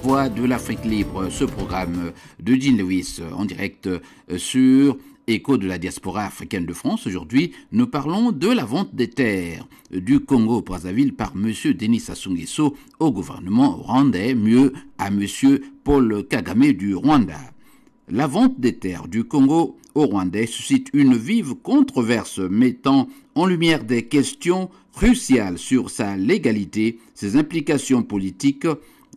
Voix de l'Afrique libre, ce programme de Dean Lewis en direct sur Écho de la diaspora africaine de France. Aujourd'hui, nous parlons de la vente des terres du Congo-Brazzaville par M. Denis Sassou Nguesso au gouvernement rwandais, mieux à M. Paul Kagame du Rwanda. La vente des terres du Congo au Rwandais suscite une vive controverse mettant en lumière des questions cruciales sur sa légalité, ses implications politiques,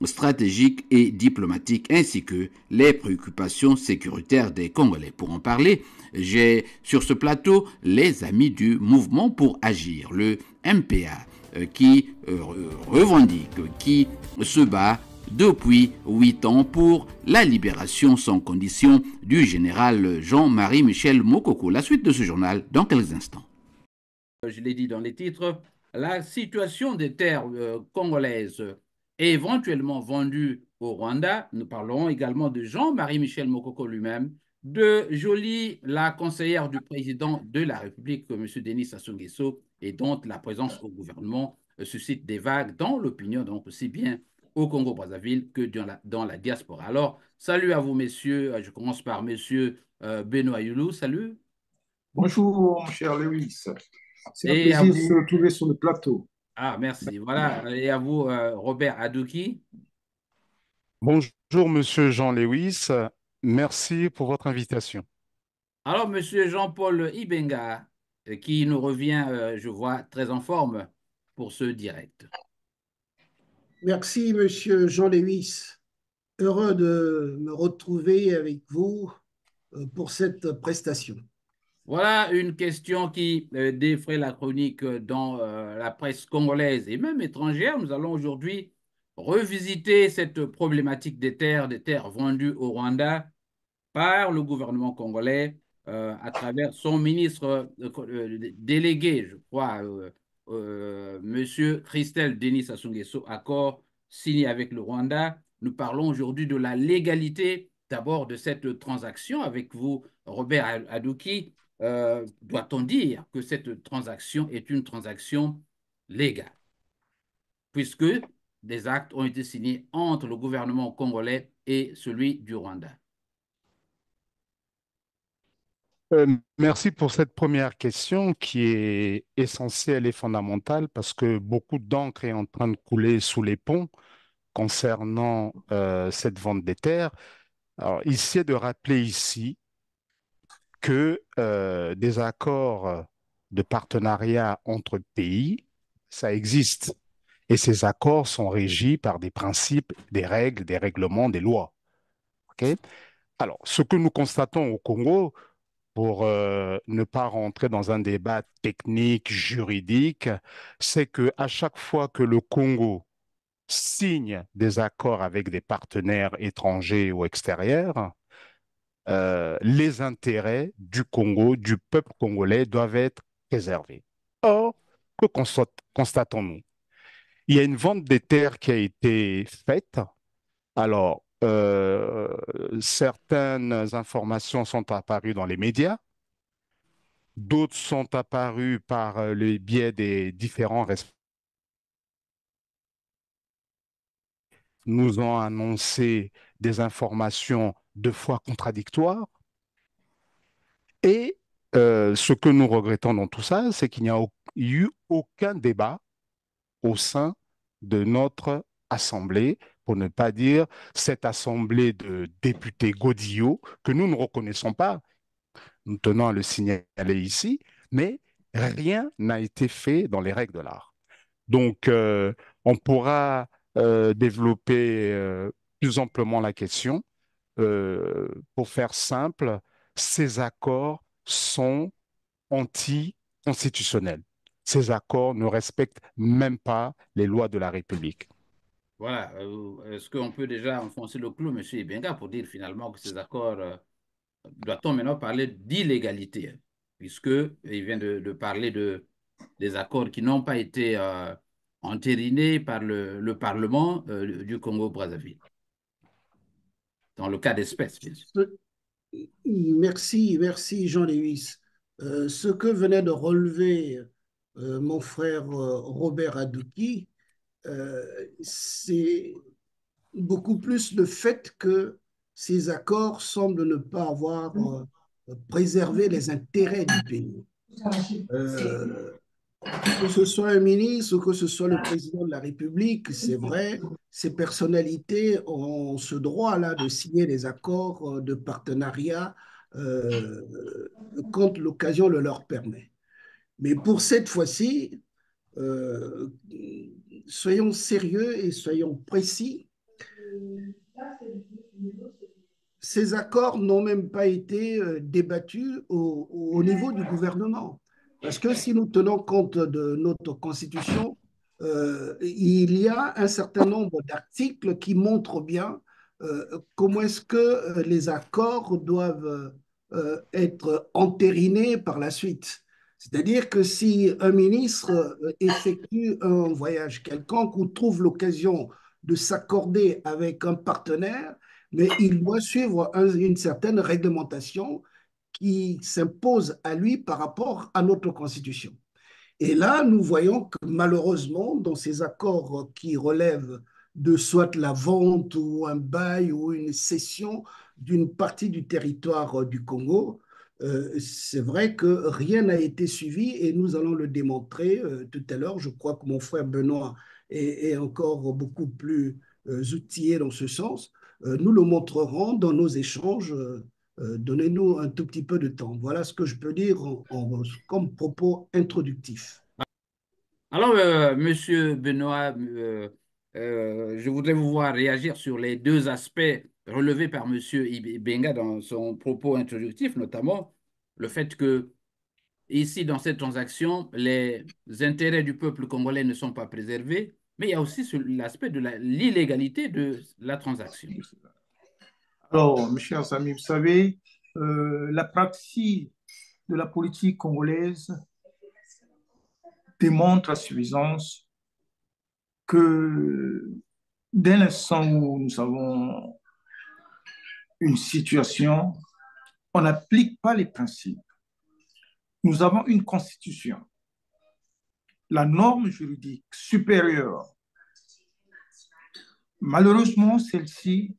stratégiques et diplomatiques, ainsi que les préoccupations sécuritaires des Congolais. Pour en parler, j'ai sur ce plateau les amis du Mouvement pour Agir, le MPA, qui revendique, qui se bat depuis 8 ans pour la libération sans condition du général Jean-Marie Michel Mokoko. La suite de ce journal dans quelques instants. Je l'ai dit dans les titres, la situation des terres congolaises est éventuellement vendues au Rwanda. Nous parlons également de Jean-Marie Michel Mokoko lui-même, de Jolie, la conseillère du président de la République, M. Denis Sassou Nguesso, et dont la présence au gouvernement suscite des vagues dans l'opinion, donc aussi bien au Congo-Brazzaville que dans la diaspora. Alors, salut à vous, messieurs. Je commence par monsieur Benoît Youlou. Salut. Bonjour, mon cher Lewis. C'est un Et à plaisir de se vous. retrouver sur le plateau. Ah, merci. Voilà. Et à vous, Robert Adouki. Bonjour, Monsieur Jean Lewis. Merci pour votre invitation. Alors, monsieur Jean-Paul Ibenga, qui nous revient, je vois, très en forme pour ce direct. Merci, Monsieur Jean Lewis. Heureux de me retrouver avec vous pour cette prestation. Voilà une question qui défraie la chronique dans la presse congolaise et même étrangère. Nous allons aujourd'hui revisiter cette problématique des terres vendues au Rwanda par le gouvernement congolais à travers son ministre délégué, je crois, Monsieur Christelle Denis Sassou Nguesso, accord signé avec le Rwanda. Nous parlons aujourd'hui de la légalité d'abord de cette transaction avec vous, Robert Adouki. Doit-on dire que cette transaction est une transaction légale, puisque des actes ont été signés entre le gouvernement congolais et celui du Rwanda? Merci pour cette première question qui est essentielle et fondamentale parce que beaucoup d'encre est en train de couler sous les ponts concernant cette vente des terres. Alors, il est de rappeler ici que des accords de partenariat entre pays, ça existe. Et ces accords sont régis par des principes, des règles, des règlements, des lois. OK? Alors, ce que nous constatons au Congo, pour ne pas rentrer dans un débat technique, juridique, c'est que à chaque fois que le Congo signe des accords avec des partenaires étrangers ou extérieurs, les intérêts du Congo, du peuple congolais doivent être préservés. Or, que constatons-nous? Il y a une vente des terres qui a été faite. Alors, certaines informations sont apparues dans les médias, d'autres sont apparues par le biais des différents responsables. Nous ont annoncé des informations deux fois contradictoires. Et ce que nous regrettons dans tout ça, c'est qu'il n'y a eu aucun débat au sein de notre assemblée, pour ne pas dire cette assemblée de députés godillots que nous ne reconnaissons pas. Nous tenons à le signaler ici, mais rien n'a été fait dans les règles de l'art. Donc, on pourra développer plus amplement la question. Pour faire simple, ces accords sont anti-constitutionnels. Ces accords ne respectent même pas les lois de la République. Voilà. Est-ce qu'on peut déjà enfoncer le clou, M. Ibenga, pour dire finalement que ces accords, doit-on maintenant parler d'illégalité, hein, puisque il vient de parler des accords qui n'ont pas été entérinés par le Parlement du Congo-Brazzaville, dans le cas d'espèce, bien sûr. Merci Jean Lewis. Ce que venait de relever mon frère Robert Adouki, c'est beaucoup plus le fait que ces accords semblent ne pas avoir préservé les intérêts du pays. Euh, que ce soit un ministre ou que ce soit le président de la République, c'est vrai, ces personnalités ont ce droit-là de signer des accords de partenariat euh, quand l'occasion le leur permet. Mais pour cette fois-ci, euh, soyons sérieux et soyons précis. Ces accords n'ont même pas été débattus au niveau du gouvernement. Parce que si nous tenons compte de notre Constitution, il y a un certain nombre d'articles qui montrent bien comment est-ce que les accords doivent être entérinés par la suite. C'est-à-dire que si un ministre effectue un voyage quelconque ou trouve l'occasion de s'accorder avec un partenaire, mais il doit suivre une certaine réglementation qui s'impose à lui par rapport à notre Constitution. Et là, nous voyons que malheureusement, dans ces accords qui relèvent de soit la vente ou un bail ou une cession d'une partie du territoire du Congo, c'est vrai que rien n'a été suivi et nous allons le démontrer tout à l'heure. Je crois que mon frère Benoît est encore beaucoup plus outillé dans ce sens. Nous le montrerons dans nos échanges. Donnez-nous un tout petit peu de temps. Voilà ce que je peux dire comme propos introductif. Alors, Monsieur Benoît, je voudrais vous voir réagir sur les deux aspects relevés par Monsieur Benga dans son propos introductif, notamment le fait que ici, dans cette transaction, les intérêts du peuple congolais ne sont pas préservés, mais il y a aussi l'aspect de l'illégalité de la transaction. Alors, mes chers amis, vous savez, la pratique de la politique congolaise démontre à suffisance que dès l'instant où nous avons une situation, on n'applique pas les principes. Nous avons une constitution, la norme juridique supérieure. Malheureusement, celle-ci,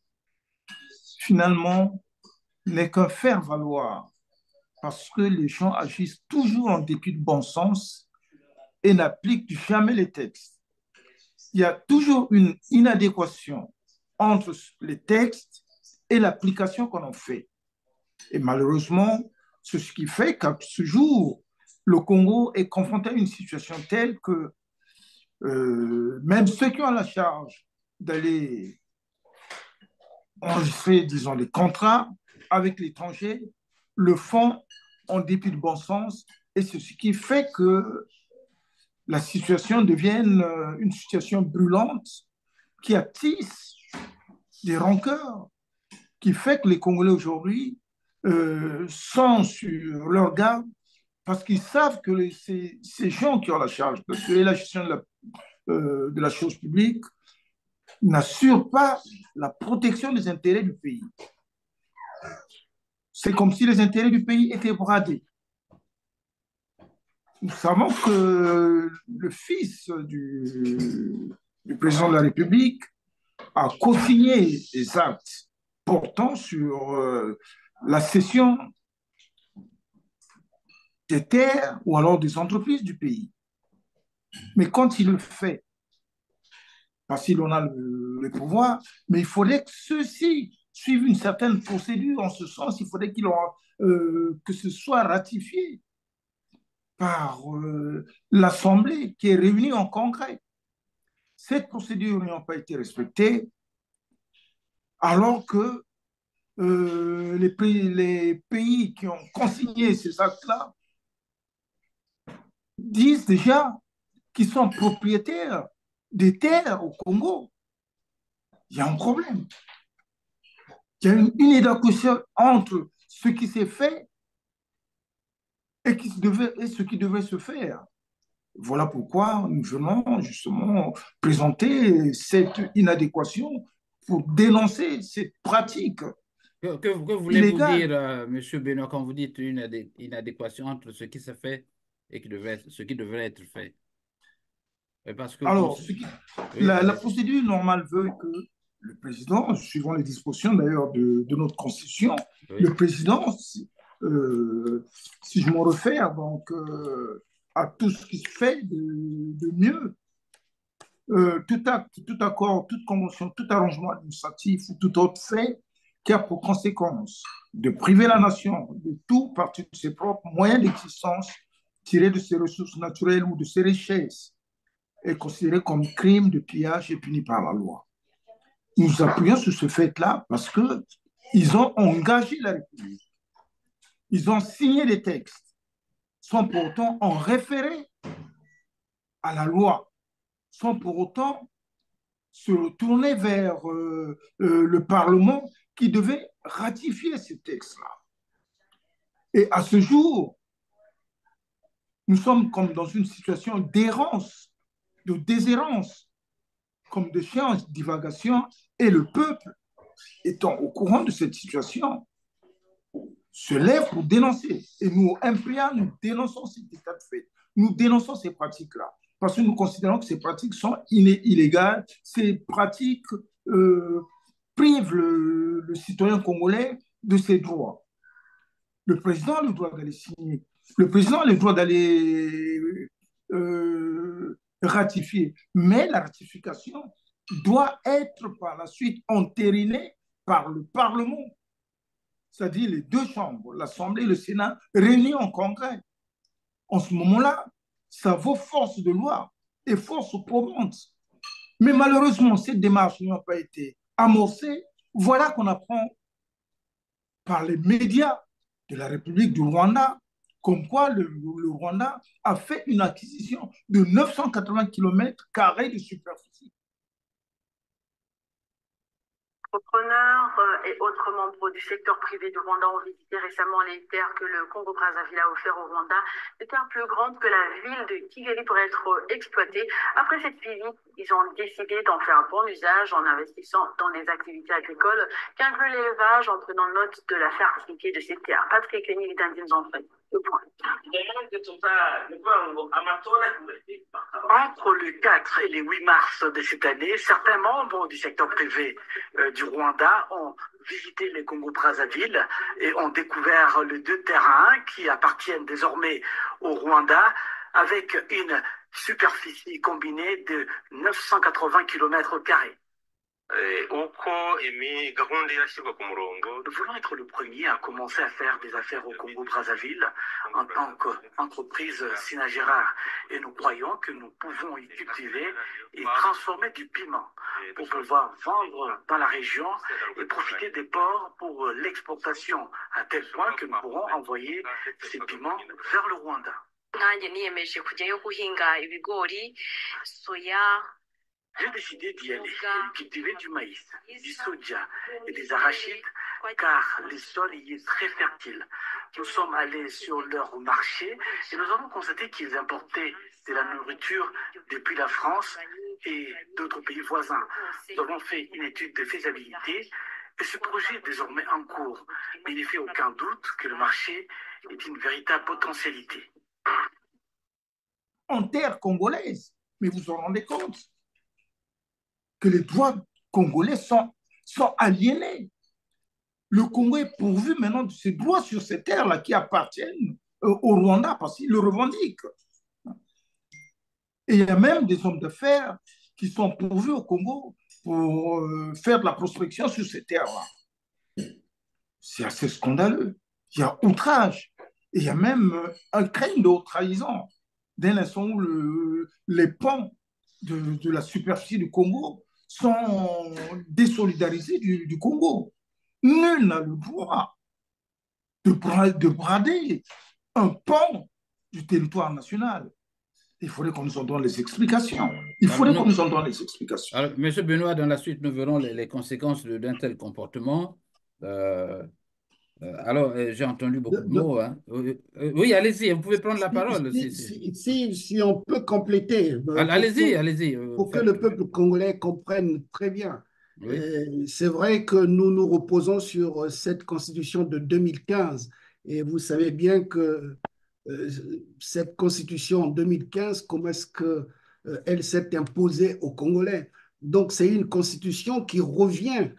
finalement, n'est qu'un faire-valoir parce que les gens agissent toujours en dépit de bon sens et n'appliquent jamais les textes. Il y a toujours une inadéquation entre les textes et l'application qu'on en fait. Et malheureusement, c'est ce qui fait qu'à ce jour, le Congo est confronté à une situation telle que même ceux qui ont la charge d'aller enregistrer, disons, les contrats avec l'étranger le font en dépit de bon sens. Et c'est ce qui fait que la situation devienne une situation brûlante qui attise des rancœurs, qui fait que les Congolais aujourd'hui sont sur leur garde parce qu'ils savent que ces gens qui ont la charge de la gestion de la chose publique n'assurent pas la protection des intérêts du pays. C'est comme si les intérêts du pays étaient bradés. Nous savons que le fils du président de la République a co-signé des actes portant sur la cession des terres ou alors des entreprises du pays. Mais quand il le fait, parce qu'il en a le pouvoir, mais il faudrait que ceux-ci suivent une certaine procédure en ce sens. Il faudrait que ce soit ratifié par l'Assemblée qui est réunie en congrès. Cette procédure n'a pas été respectée, alors que les pays qui ont consigné ces actes-là disent déjà qu'ils sont propriétaires des terres au Congo. Il y a un problème. Il y a une inadéquation entre ce qui s'est fait et ce qui devait se faire. Voilà pourquoi nous venons justement présenter cette inadéquation pour dénoncer cette pratique Que voulez-vous illégale. dire, Monsieur Benoît, quand vous dites une inadéquation entre ce qui se fait et ce qui devrait être fait? Parce que Alors, oui, la allez-y. procédure normale veut que le président, suivant les dispositions d'ailleurs de notre Constitution, Oui. le président, si je me réfère donc, à tout ce qui se fait de mieux, tout acte, tout accord, toute convention, tout arrangement administratif ou tout autre fait qui a pour conséquence de priver la nation de tout parti de ses propres moyens d'existence tirés de ses ressources naturelles ou de ses richesses est considéré comme crime de pillage et puni par la loi. Nous appuyons sur ce fait-là parce qu'ils ont engagé la République. Ils ont signé des textes sans pour autant en référer à la loi, sans pour autant se tourner vers le Parlement qui devait ratifier ces textes-là. Et à ce jour, nous sommes comme dans une situation d'errance, de déshérence, comme de chiens divagation, et le peuple, étant au courant de cette situation, se lève pour dénoncer. Et nous, MPA, nous dénonçons cet état de fait. Nous dénonçons ces pratiques-là. Parce que nous considérons que ces pratiques sont illégales. Ces pratiques privent le citoyen congolais de ses droits. Le président a le droit d'aller signer. Le président a le droit d'aller ratifier. Mais la ratification doit être par la suite entérinée par le Parlement, c'est-à-dire les deux chambres, l'Assemblée et le Sénat, réunis en congrès. En ce moment-là, ça vaut force de loi et force probante. Mais malheureusement, cette démarche n'a pas été amorcée. Voilà qu'on apprend par les médias de la République du Rwanda, comme quoi le Rwanda a fait une acquisition de 980 km² de superficie. Entrepreneurs et autres membres du secteur privé du Rwanda ont visité récemment les terres que le Congo-Brazzaville a offertes au Rwanda, des terres plus grandes que la ville de Kigali pour être exploitées. Après cette visite, ils ont décidé d'en faire un bon usage en investissant dans des activités agricoles qui incluent l'élevage en prenant note de la fertilité de ces terres. Patrick Kenny nous en fait le point. Entre le 4 et le 8 mars de cette année, certains membres du secteur privé du Rwanda ont visité le Congo-Brazzaville et ont découvert les deux terrains qui appartiennent désormais au Rwanda avec une superficie combinée de 980 km². Nous voulons être le premier à commencer à faire des affaires au Congo-Brazzaville en tant qu'entreprise Sinagera et nous croyons que nous pouvons y cultiver et transformer du piment pour pouvoir vendre dans la région et profiter des ports pour l'exportation à tel point que nous pourrons envoyer ces piments vers le Rwanda. J'ai décidé d'y aller, cultiver du maïs, du soja et des arachides, car le sol y est très fertile. Nous sommes allés sur leur marché et nous avons constaté qu'ils importaient de la nourriture depuis la France et d'autres pays voisins. Nous avons fait une étude de faisabilité et ce projet est désormais en cours. Mais il ne fait aucun doute que le marché est une véritable potentialité. En terre congolaise, mais vous en rendez compte que les droits congolais sont aliénés. Le Congo est pourvu maintenant de ses droits sur ces terres-là qui appartiennent au Rwanda parce qu'il le revendique. Et il y a même des hommes d'affaires qui sont pourvus au Congo pour faire de la prospection sur ces terres-là. C'est assez scandaleux. Il y a outrage. Et il y a même un crime de haute trahison. Dès l'instant où les pans de la superficie du Congo sont désolidarisés du Congo. Nul n'a le droit de brader un pan du territoire national. Il faudrait qu'on nous en donne les explications. Il faudrait qu'on nous en donne les explications. Alors, Monsieur Benoît, dans la suite, nous verrons les conséquences d'un tel comportement. Alors, j'ai entendu beaucoup de mots. Hein. Oui, allez-y, vous pouvez prendre la parole. Si on peut compléter. Allez-y. Pour que le peuple congolais comprenne très bien. Oui. C'est vrai que nous nous reposons sur cette constitution de 2015. Et vous savez bien que cette constitution en 2015, comment est-ce qu'elle s'est imposée aux Congolais? Donc, c'est une constitution qui revient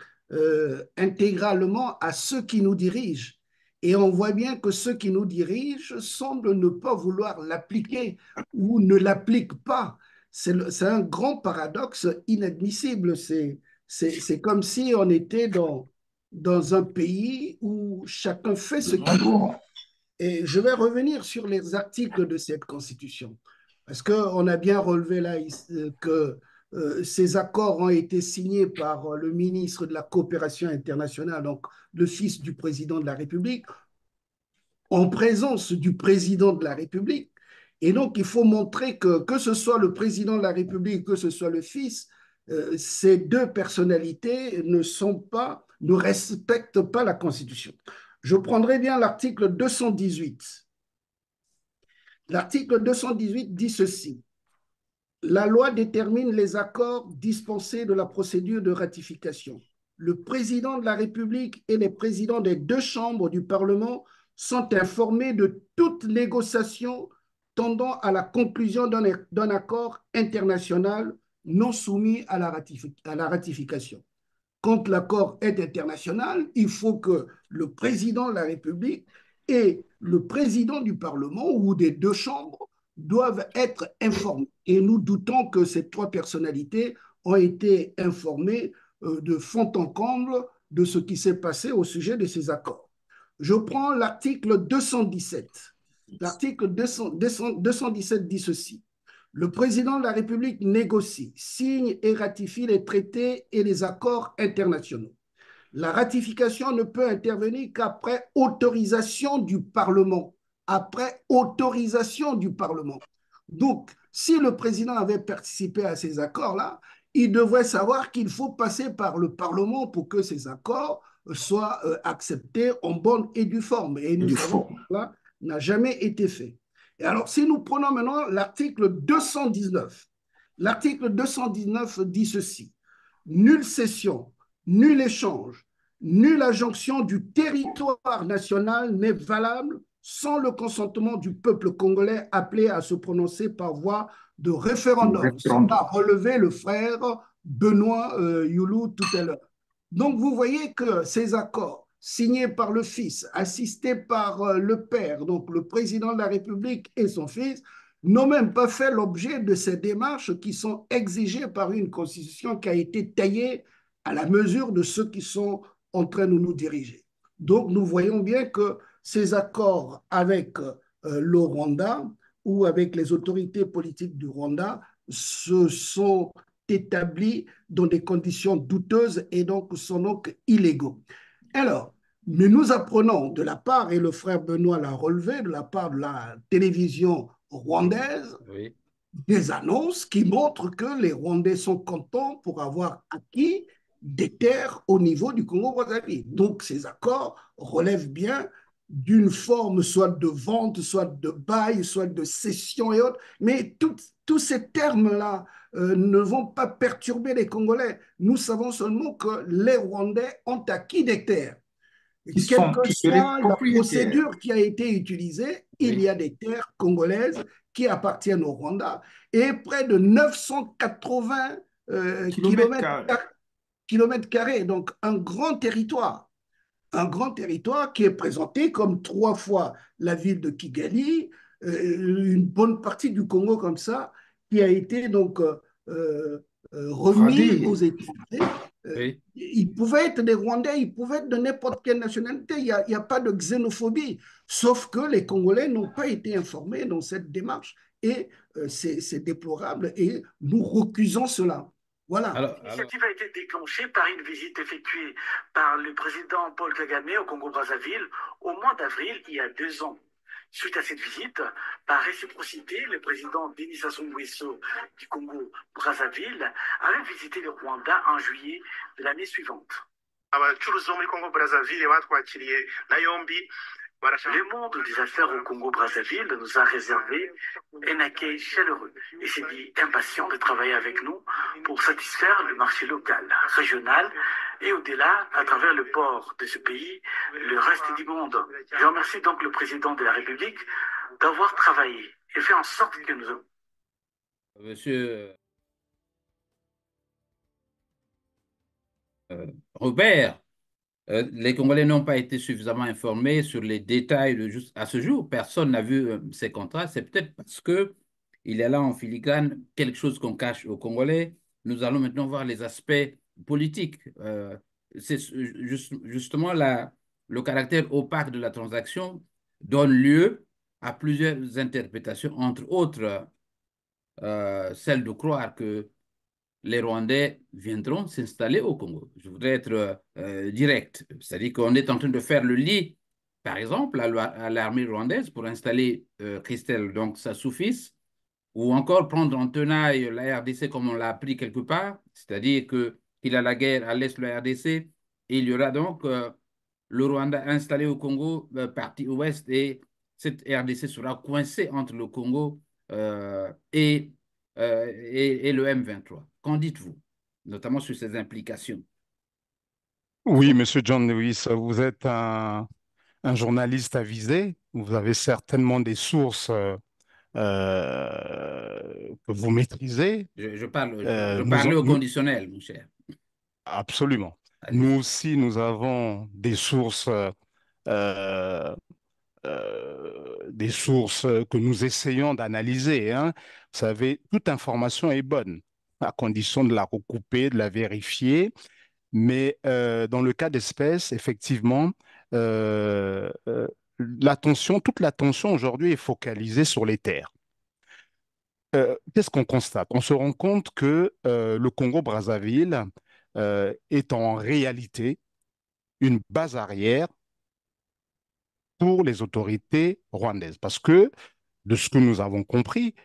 intégralement à ceux qui nous dirigent. Et on voit bien que ceux qui nous dirigent semblent ne pas vouloir l'appliquer ou ne l'appliquent pas. C'est un grand paradoxe inadmissible. C'est comme si on était dans un pays où chacun fait ce qu'il veut. Et je vais revenir sur les articles de cette Constitution, parce qu'on a bien relevé là que ces accords ont été signés par le ministre de la Coopération internationale, donc le fils du président de la République, en présence du président de la République. Et donc, il faut montrer que ce soit le président de la République, que ce soit le fils, ces deux personnalités ne respectent pas la Constitution. Je prendrai bien l'article 218. L'article 218 dit ceci. La loi détermine les accords dispensés de la procédure de ratification. Le président de la République et les présidents des deux chambres du Parlement sont informés de toute négociation tendant à la conclusion d'un accord international non soumis à la ratification. Quand l'accord est international, il faut que le président de la République et le président du Parlement ou des deux chambres doivent être informés. Et nous doutons que ces trois personnalités ont été informées de fond en comble de ce qui s'est passé au sujet de ces accords. Je prends l'article 217. L'article 217 dit ceci. Le président de la République négocie, signe et ratifie les traités et les accords internationaux. La ratification ne peut intervenir qu'après autorisation du Parlement. Après autorisation du Parlement. Donc, si le président avait participé à ces accords-là, il devrait savoir qu'il faut passer par le Parlement pour que ces accords soient acceptés en bonne et due forme. Et nous savons que cela n'a jamais été fait. Et alors, si nous prenons maintenant l'article 219, l'article 219 dit ceci. Nulle cession, nul échange, nulle adjonction du territoire national n'est valable sans le consentement du peuple congolais appelé à se prononcer par voie de référendum. Ça a relevé le frère Benoît Youlou tout à l'heure. Donc, vous voyez que ces accords signés par le fils, assistés par le père, donc le président de la République et son fils, n'ont même pas fait l'objet de ces démarches qui sont exigées par une constitution qui a été taillée à la mesure de ceux qui sont en train de nous diriger. Donc, nous voyons bien que ces accords avec le Rwanda ou avec les autorités politiques du Rwanda se sont établis dans des conditions douteuses et donc sont donc illégaux. Alors, mais nous apprenons de la part, et le frère Benoît l'a relevé, de la part de la télévision rwandaise, oui, des annonces qui montrent que les Rwandais sont contents pour avoir acquis des terres au niveau du Congo-Brazzaville. Donc, ces accords relèvent bien d'une forme soit de vente, soit de bail, soit de cession et autres. Mais tous ces termes-là ne vont pas perturber les Congolais. Nous savons seulement que les Rwandais ont acquis des terres. Quelle que soit la procédure qui a été utilisée, oui, il y a des terres congolaises qui appartiennent au Rwanda et près de 980 kilomètres carrés, donc un grand territoire qui est présenté comme 3 fois la ville de Kigali, une bonne partie du Congo comme ça, qui a été donc remis aux étrangers. Oui. Ils pouvaient être des Rwandais, ils pouvaient être de n'importe quelle nationalité, il n'y a pas de xénophobie, sauf que les Congolais n'ont pas été informés dans cette démarche et c'est déplorable et nous recusons cela. Voilà. L'initiative a été déclenchée par une visite effectuée par le président Paul Kagame au Congo-Brazzaville au mois d'avril, il y a 2 ans. Suite à cette visite, par réciprocité, le président Denis Sassou Nguesso du Congo-Brazzaville avait visité le Rwanda en juillet de l'année suivante. Le monde des affaires au Congo-Brazzaville nous a réservé un accueil chaleureux et s'est dit impatient de travailler avec nous pour satisfaire le marché local, régional et au-delà, à travers le port de ce pays, le reste du monde. Je remercie donc le président de la République d'avoir travaillé et fait en sorte que nous... Monsieur Robert, les Congolais n'ont pas été suffisamment informés sur les détails à ce jour. Personne n'a vu ces contrats. C'est peut-être parce que il y a là en filigrane quelque chose qu'on cache aux Congolais. Nous allons maintenant voir les aspects politiques. C'est justement le caractère opaque de la transaction donne lieu à plusieurs interprétations, entre autres celle de croire que les Rwandais viendront s'installer au Congo. Je voudrais être direct, c'est-à-dire qu'on est en train de faire le lit, par exemple, à l'armée rwandaise pour installer Christelle, donc sa sous-fils, ou encore prendre en tenaille la RDC comme on l'a appris quelque part, c'est-à-dire que qu'il a la guerre à l'est de la RDC, et il y aura donc le Rwanda installé au Congo, partie ouest, et cette RDC sera coincée entre le Congo et le M23. Qu'en dites-vous, notamment sur ces implications? Oui, Monsieur John Lewis, vous êtes un journaliste avisé. Vous avez certainement des sources que vous maîtrisez. Je Nous, parlais au nous, conditionnel, mon cher. absolument. Nous Allez-y. aussi, nous avons euh, des sources que nous essayons d'analyser, hein. Vous savez, toute information est bonne, à condition de la recouper, de la vérifier. Mais dans le cas d'espèce, effectivement, toute l'attention aujourd'hui est focalisée sur les terres. Qu'est-ce qu'on constate? On se rend compte que le Congo-Brazzaville est en réalité une base arrière pour les autorités rwandaises. Parce que, de ce que nous avons compris,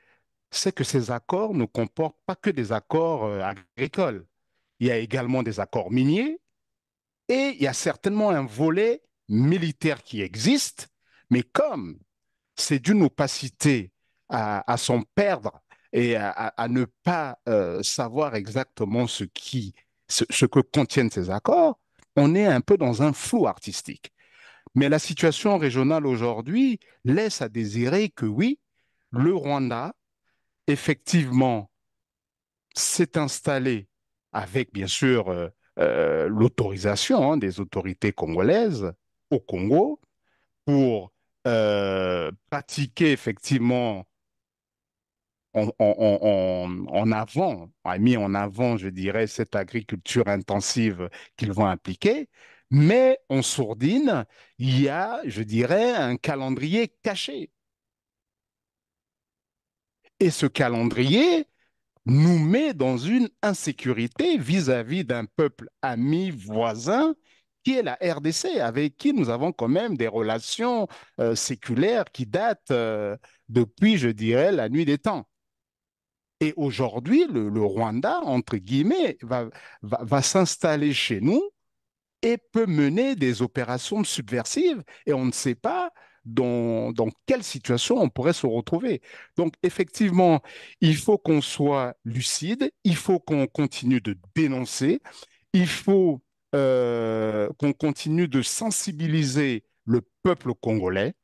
c'est que ces accords ne comportent pas que des accords agricoles. Il y a également des accords miniers et il y a certainement un volet militaire qui existe, mais comme c'est d'une opacité à s'en perdre et à ne pas savoir exactement ce que contiennent ces accords, on est un peu dans un flou artistique. Mais la situation régionale aujourd'hui laisse à désirer que oui, le Rwanda, effectivement, s'est installé avec, bien sûr, l'autorisation, hein, des autorités congolaises au Congo pour pratiquer effectivement en avant, a mis en avant, je dirais, cette agriculture intensive qu'ils vont impliquer, mais en sourdine, il y a, je dirais, un calendrier caché. Et ce calendrier nous met dans une insécurité vis-à-vis d'un peuple ami, voisin, qui est la RDC, avec qui nous avons quand même des relations séculaires qui datent depuis, je dirais, la nuit des temps. Et aujourd'hui, le Rwanda, entre guillemets, va s'installer chez nous et peut mener des opérations subversives et on ne sait pas dans quelle situation on pourrait se retrouver. Donc, effectivement, il faut qu'on soit lucide, il faut qu'on continue de dénoncer, il faut qu'on continue de sensibiliser le peuple congolais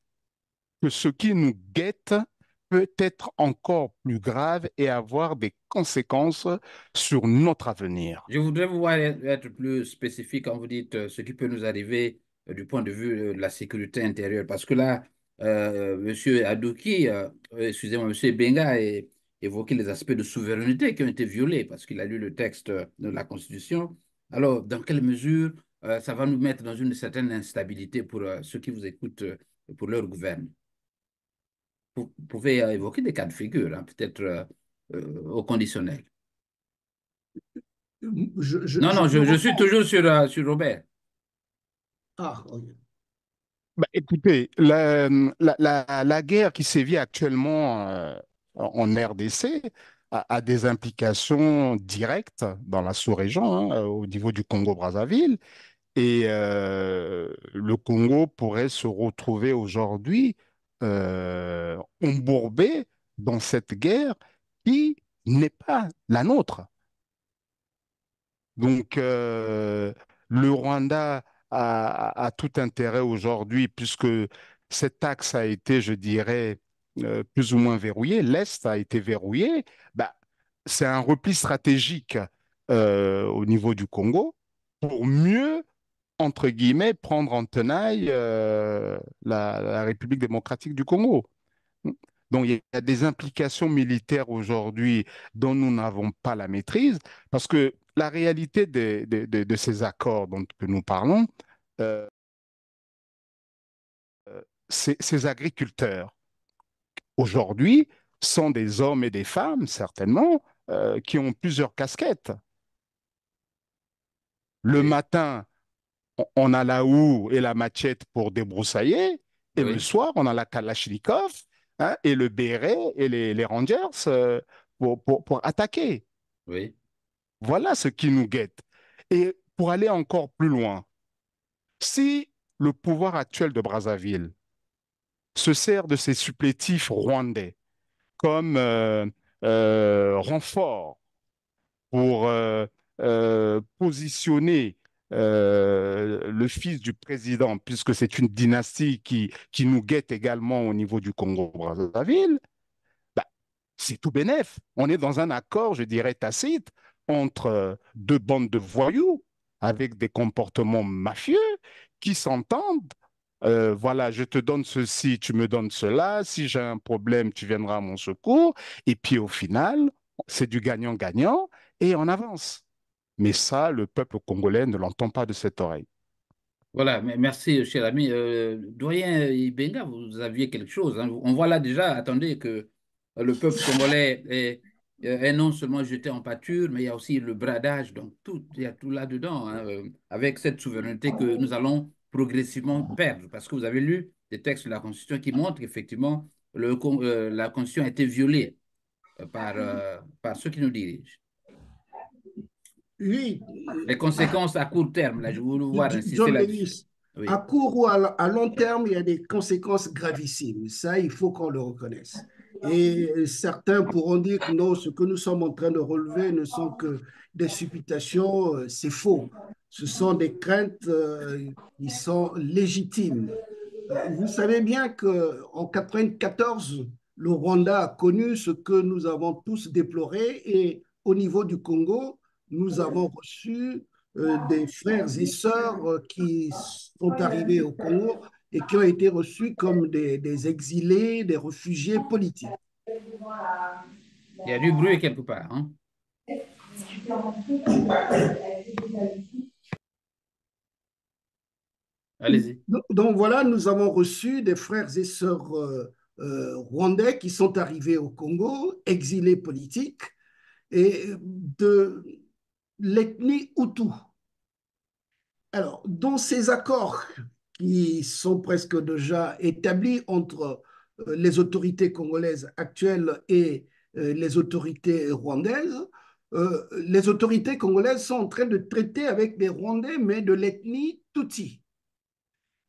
que ce qui nous guette peut être encore plus grave et avoir des conséquences sur notre avenir. Je voudrais vous voir être plus spécifique quand vous dites ce qui peut nous arriver du point de vue de la sécurité intérieure. Parce que là, Monsieur Adouki, excusez-moi, Monsieur Benga a évoqué les aspects de souveraineté qui ont été violés parce qu'il a lu le texte de la Constitution. Alors, dans quelle mesure ça va nous mettre dans une certaine instabilité pour ceux qui vous écoutent, pour leur gouvernement? Vous pouvez évoquer des cas de figure, hein, peut-être au conditionnel. Non, Je non, peux je suis répondre. toujours sur Robert. Ah, ok. Bah, écoutez, la guerre qui sévit actuellement en RDC a des implications directes dans la sous-région, hein, au niveau du Congo-Brazzaville. Et le Congo pourrait se retrouver aujourd'hui embourbé dans cette guerre qui n'est pas la nôtre. Donc, le Rwanda a tout intérêt aujourd'hui, puisque cet axe a été, je dirais, plus ou moins verrouillé, l'Est a été verrouillé, bah, c'est un repli stratégique au niveau du Congo. pour mieux, entre guillemets, prendre en tenaille la République démocratique du Congo. Donc, il y a des implications militaires aujourd'hui dont nous n'avons pas la maîtrise, parce que la réalité de ces accords dont que nous parlons, euh, ces agriculteurs, aujourd'hui, sont des hommes et des femmes, certainement, qui ont plusieurs casquettes. Le Oui, matin, on a la houe et la machette pour débroussailler, et le oui, soir, on a la Kalachnikov, hein, et le béret et les Rangers pour attaquer. oui. Voilà ce qui nous guette. Et pour aller encore plus loin, si le pouvoir actuel de Brazzaville se sert de ses supplétifs rwandais comme renfort pour positionner le fils du président, puisque c'est une dynastie qui nous guette également au niveau du Congo-Brazzaville, bah, c'est tout bénef. On est dans un accord, je dirais, tacite entre deux bandes de voyous avec des comportements mafieux qui s'entendent. Voilà, je te donne ceci, tu me donnes cela. Si j'ai un problème, tu viendras à mon secours. Et puis au final, c'est du gagnant-gagnant et on avance. Mais ça, le peuple congolais ne l'entend pas de cette oreille. Voilà, merci, cher ami. Doyen Ibenga, vous aviez quelque chose, hein. On voit là déjà, attendez, que le peuple congolais est non seulement jeté en pâture, mais il y a aussi le bradage, donc tout, il y a tout là-dedans, hein, avec cette souveraineté que nous allons progressivement perdre. Parce que vous avez lu des textes de la Constitution qui montrent qu'effectivement, la Constitution a été violée par ceux qui nous dirigent. Oui, Les conséquences à court terme, là, je voulais voir insister John là-dessus. Lewis, à Oui. court ou à long terme, il y a des conséquences gravissimes. Ça, il faut qu'on le reconnaisse. Et certains pourront dire que non, ce que nous sommes en train de relever ne sont que des supputations. C'est faux. Ce sont des craintes qui sont légitimes. Vous savez bien qu'en 1994, le Rwanda a connu ce que nous avons tous déploré et au niveau du Congo, nous avons reçu des frères et sœurs qui sont arrivés au Congo et qui ont été reçus comme des exilés, des réfugiés politiques. Il y a du bruit quelque part, hein? Allez-y. Donc voilà, nous avons reçu des frères et sœurs rwandais qui sont arrivés au Congo, exilés politiques, et de l'ethnie Hutu. Alors, dans ces accords qui sont presque déjà établis entre les autorités congolaises actuelles et les autorités rwandaises, les autorités congolaises sont en train de traiter avec des Rwandais, mais de l'ethnie Tutsi,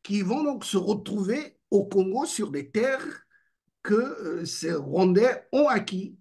qui vont donc se retrouver au Congo sur des terres que ces Rwandais ont acquis.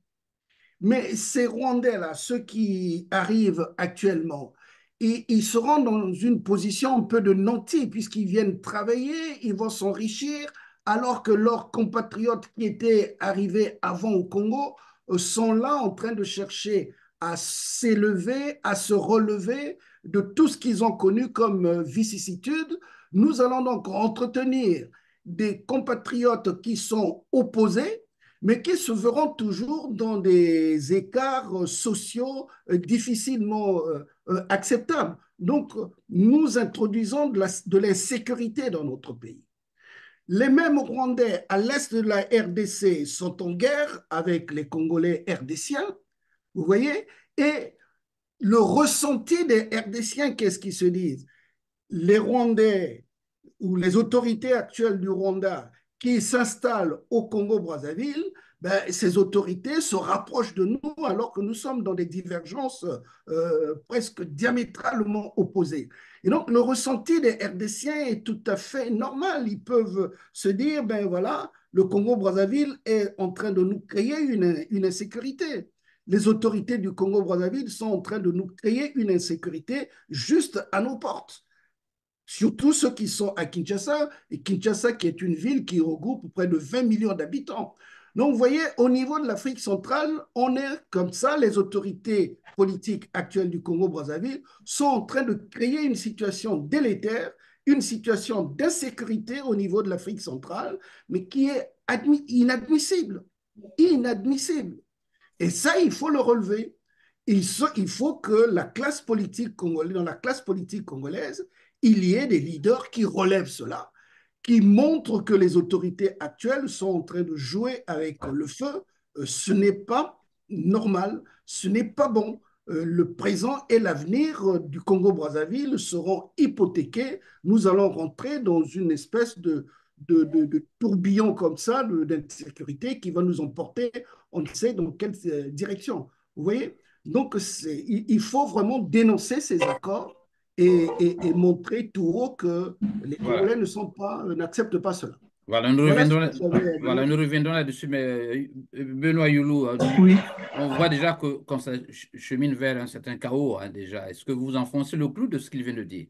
Mais ces Rwandais-là, ceux qui arrivent actuellement, ils seront dans une position un peu de nantis, puisqu'ils viennent travailler, ils vont s'enrichir, alors que leurs compatriotes qui étaient arrivés avant au Congo sont là en train de chercher à s'élever, à se relever de tout ce qu'ils ont connu comme vicissitudes. Nous allons donc entretenir des compatriotes qui sont opposés, mais qui se verront toujours dans des écarts sociaux difficilement acceptables. Donc, nous introduisons de l'insécurité dans notre pays. Les mêmes Rwandais à l'est de la RDC sont en guerre avec les Congolais RDCiens, vous voyez, et le ressenti des RDCiens, qu'est-ce qu'ils se disent? Les Rwandais ou les autorités actuelles du Rwanda qui s'installent au Congo-Brazzaville, ben, ces autorités se rapprochent de nous alors que nous sommes dans des divergences presque diamétralement opposées. Et donc, le ressenti des RDCiens est tout à fait normal. Ils peuvent se dire, ben voilà, le Congo-Brazzaville est en train de nous créer une insécurité. Les autorités du Congo-Brazzaville sont en train de nous créer une insécurité juste à nos portes. Surtout ceux qui sont à Kinshasa, et Kinshasa qui est une ville qui regroupe près de 20 millions d'habitants. Donc, vous voyez, au niveau de l'Afrique centrale, on est comme ça, les autorités politiques actuelles du Congo-Brazzaville sont en train de créer une situation délétère, une situation d'insécurité au niveau de l'Afrique centrale, mais qui est inadmissible. Inadmissible. Et ça, il faut le relever. Il faut que la classe politique congolaise, dans la classe politique congolaise, il y ait des leaders qui relèvent cela, qui montrent que les autorités actuelles sont en train de jouer avec le feu. Ce n'est pas normal, ce n'est pas bon. Le présent et l'avenir du Congo-Brazzaville seront hypothéqués. Nous allons rentrer dans une espèce de tourbillon comme ça, d'insécurité qui va nous emporter, on ne sait dans quelle direction. Vous voyez? Donc, il faut vraiment dénoncer ces accords et montrer tout haut que les Congolais n'acceptent pas cela. Voilà, nous reviendrons là-dessus, mais Benoît Youlou, oui. On voit déjà qu'on chemine vers un certain chaos, hein, déjà. Est-ce que vous enfoncez le clou de ce qu'il vient de dire?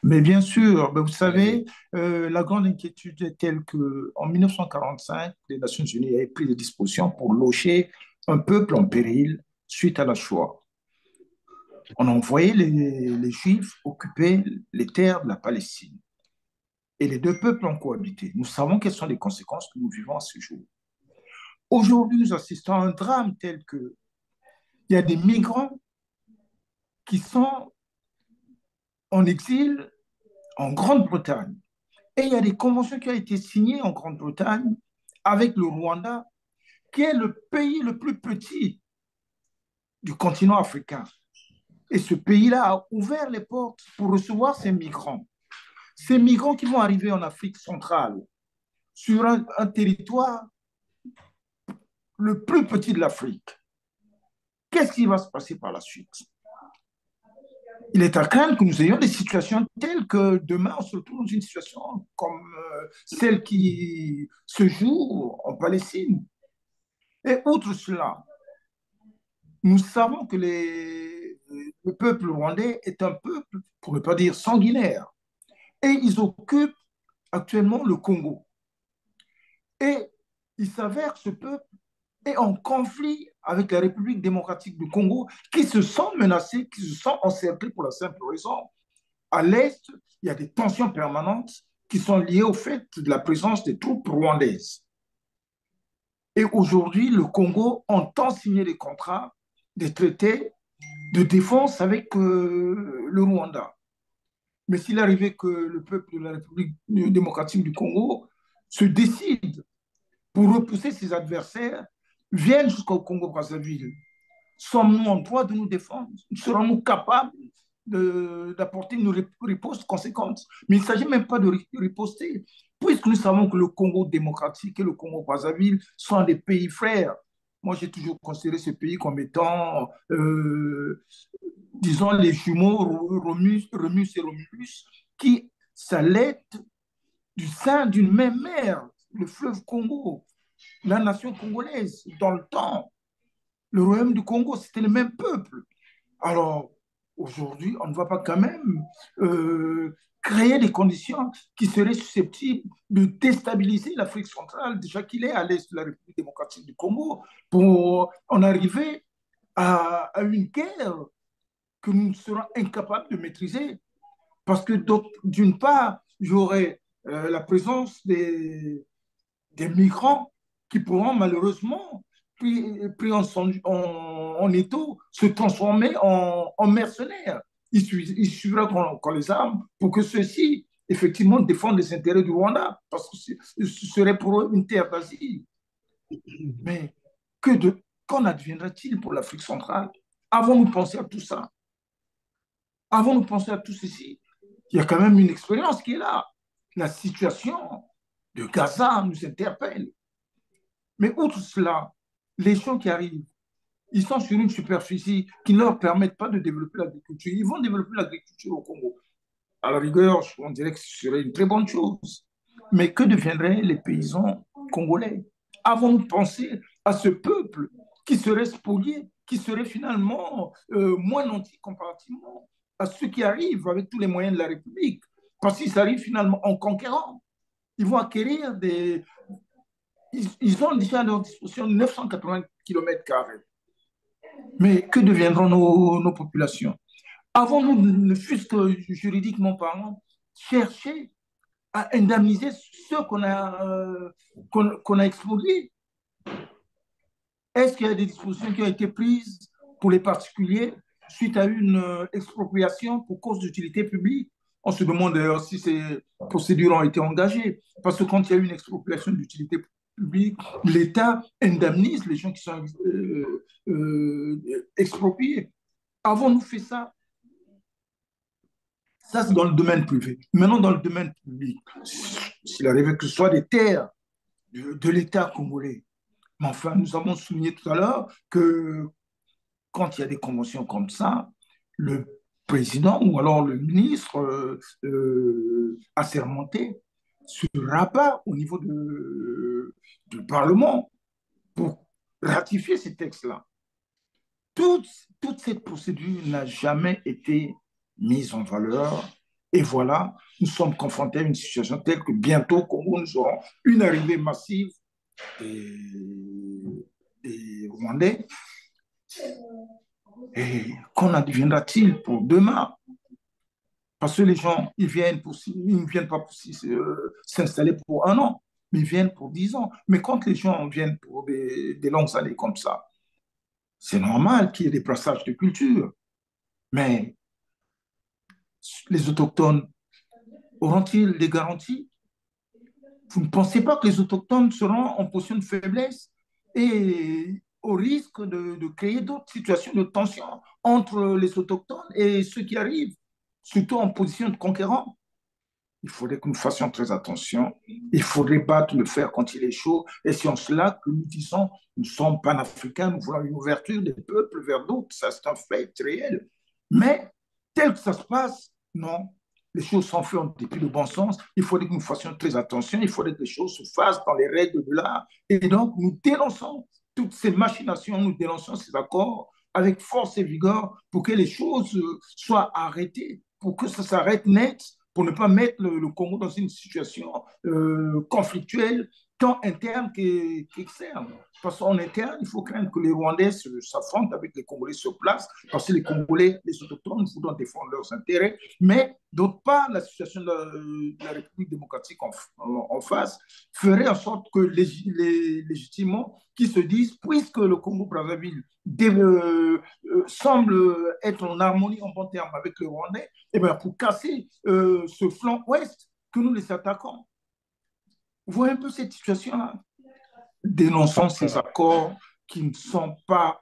Mais bien sûr, vous savez, la grande inquiétude est telle qu'en 1945, les Nations Unies avaient pris des dispositions pour loger un peuple en péril suite à la Shoah. On envoyait les Juifs occuper les terres de la Palestine. Et les deux peuples ont cohabité. Nous savons quelles sont les conséquences que nous vivons à ce jour. Aujourd'hui, nous assistons à un drame tel que il y a des migrants qui sont en exil en Grande-Bretagne. Et il y a des conventions qui ont été signées en Grande-Bretagne avec le Rwanda, qui est le pays le plus petit du continent africain. Et ce pays-là a ouvert les portes pour recevoir ces migrants. Ces migrants qui vont arriver en Afrique centrale, sur un territoire le plus petit de l'Afrique. Qu'est-ce qui va se passer par la suite? Il est à craindre que nous ayons des situations telles que demain, on se retrouve dans une situation comme celle qui se joue en Palestine. Et outre cela, nous savons que le peuple rwandais est un peuple, pour ne pas dire sanguinaire, et ils occupent actuellement le Congo. Et il s'avère que ce peuple est en conflit avec la République démocratique du Congo, qui se sent menacée, qui se sent encerclée pour la simple raison. À l'Est, il y a des tensions permanentes qui sont liées au fait de la présence des troupes rwandaises. Et aujourd'hui, le Congo entend signer des contrats, des traités de défense avec le Rwanda. Mais s'il arrivait que le peuple de la République démocratique du Congo se décide pour repousser ses adversaires, viennent jusqu'au Congo-Brazzaville, sommes-nous en droit de nous défendre? Serons-nous capables d'apporter une riposte conséquente? Mais il ne s'agit même pas de riposter, puisque nous savons que le Congo démocratique et le Congo-Brazzaville sont des pays frères. Moi, j'ai toujours considéré ce pays comme étant, disons, les jumeaux Romus et Romulus, qui s'allaitent du sein d'une même mère, le fleuve Congo, la nation congolaise. Dans le temps, le royaume du Congo, c'était le même peuple. Alors, aujourd'hui, on ne va pas quand même créer des conditions qui seraient susceptibles de déstabiliser l'Afrique centrale, déjà qu'il est à l'est de la République démocratique du Congo, pour en arriver à une guerre que nous serons incapables de maîtriser. Parce que d'une part, il y aurait la présence des migrants qui pourront malheureusement, pris en étau, se transformer en mercenaires. Il suffira qu'on les arme pour que ceux-ci, effectivement, défendent les intérêts du Rwanda, parce que ce serait pour eux une terre d'asile. Mais qu'en adviendra-t-il pour l'Afrique centrale? Avons-nous pensé à tout ça? Avons-nous pensé à tout ceci? Il y a quand même une expérience qui est là. La situation de Gaza nous interpelle. Mais outre cela, les gens qui arrivent, ils sont sur une superficie qui ne leur permet pas de développer l'agriculture. Ils vont développer l'agriculture au Congo. À la rigueur, on dirait que ce serait une très bonne chose. Mais que deviendraient les paysans congolais? Avons-nous pensé à ce peuple qui serait spolié, qui serait finalement moins nanti comparativement à ceux qui arrivent avec tous les moyens de la République? Parce qu'ils arrivent finalement en conquérant. Ils vont acquérir ils ont déjà à leur disposition 980 km². Mais que deviendront nos populations? Avons-nous, ne fût-ce que juridiquement parlant, cherché à indemniser ceux qu'on a expropriés? Est-ce qu'il y a des dispositions qui ont été prises pour les particuliers suite à une expropriation pour cause d'utilité publique? On se demande d'ailleurs si ces procédures ont été engagées. Parce que quand il y a une expropriation d'utilité publique, l'État indemnise les gens qui sont expropriés. Avons-nous fait ça? Ça, c'est dans le domaine privé. Maintenant, dans le domaine public, s'il arrivait que ce soit des terres de l'État congolais, mais enfin, nous avons souligné tout à l'heure que quand il y a des conventions comme ça, le président ou alors le ministre assermenté se rabat au niveau du Parlement pour ratifier ces textes-là. Toute, toute cette procédure n'a jamais été mise en valeur. Et voilà, nous sommes confrontés à une situation telle que bientôt, au Congo, nous aurons une arrivée massive des, des Rwandais. Et qu'en adviendra-t-il pour demain? Parce que les gens, ils ne viennent pas pour s'installer pour un an, mais ils viennent pour 10 ans. Mais quand les gens viennent pour des longues années comme ça, c'est normal qu'il y ait des passages de culture. Mais les autochtones auront-ils des garanties? Vous ne pensez pas que les autochtones seront en position de faiblesse et au risque de créer d'autres situations de tension entre les autochtones et ceux qui arrivent, surtout en position de conquérant? Il faudrait que nous fassions très attention. Il faudrait battre le fer quand il est chaud. Et c'est en cela que nous disons, nous sommes panafricains, nous voulons une ouverture des peuples vers d'autres. Ça, c'est un fait réel. Mais tel que ça se passe, non. Les choses sont faites en dépit de bon sens. Il faudrait que nous fassions très attention. Il faudrait que les choses se fassent dans les règles de l'art. Et donc, nous dénonçons toutes ces machinations, nous dénonçons ces accords avec force et vigueur pour que les choses soient arrêtées, pour que ça s'arrête net, pour ne pas mettre le Congo dans une situation conflictuelle, tant interne qu'externe. Parce qu'en interne, il faut craindre que les Rwandais s'affrontent avec les Congolais sur place, parce que les Congolais, les autochtones, voudront défendre leurs intérêts. Mais d'autre part, la situation de la République démocratique en face ferait en sorte que légitimement, qui se disent, puisque le Congo-Brazzaville semble être en harmonie, en bon terme avec le Rwandais, et bien pour casser ce flanc ouest, que nous les attaquons. Vous voyez un peu cette situation-là? Dénonçons ces accords qui ne sont pas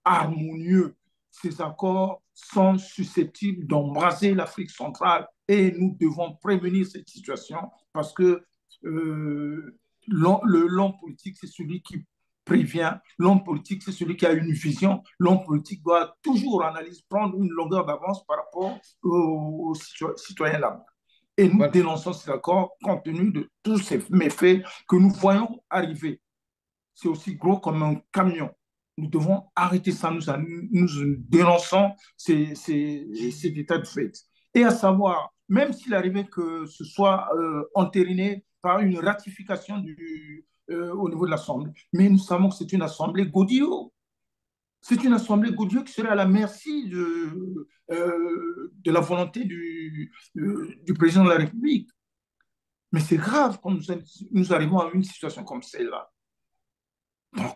harmonieux. Ces accords sont susceptibles d'embraser l'Afrique centrale et nous devons prévenir cette situation parce que l'homme politique, c'est celui qui prévient. L'homme politique, c'est celui qui a une vision. L'homme politique doit toujours prendre une longueur d'avance par rapport aux citoyens là. Et nous dénonçons ces accords compte tenu de tous ces méfaits que nous voyons arriver. C'est aussi gros comme un camion. Nous devons arrêter ça. Nous dénonçons cet état de fait. Et à savoir, même s'il arrivait que ce soit entériné par une ratification au niveau de l'Assemblée, mais nous savons que c'est une Assemblée godillot. C'est une Assemblée godillot qui serait à la merci de la volonté du président de la République. Mais c'est grave quand nous arrivons à une situation comme celle-là. Donc,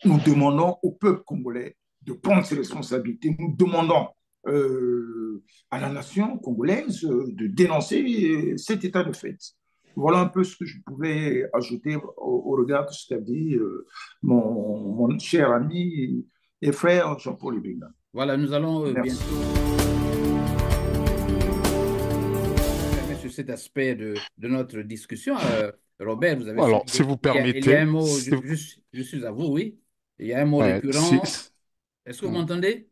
nous demandons au peuple congolais de prendre ses responsabilités. Nous demandons à la nation congolaise de dénoncer cet état de fait. Voilà un peu ce que je pouvais ajouter au regard de ce qu'a dit mon cher ami et frère Jean-Paul Ebinga. Voilà, nous allons bientôt sur cet aspect de notre discussion. Robert, vous avez Alors, si vous permettez. Il y a un mot, je suis à vous, oui. Il y a un mot récurrent. Est-ce que vous m'entendez?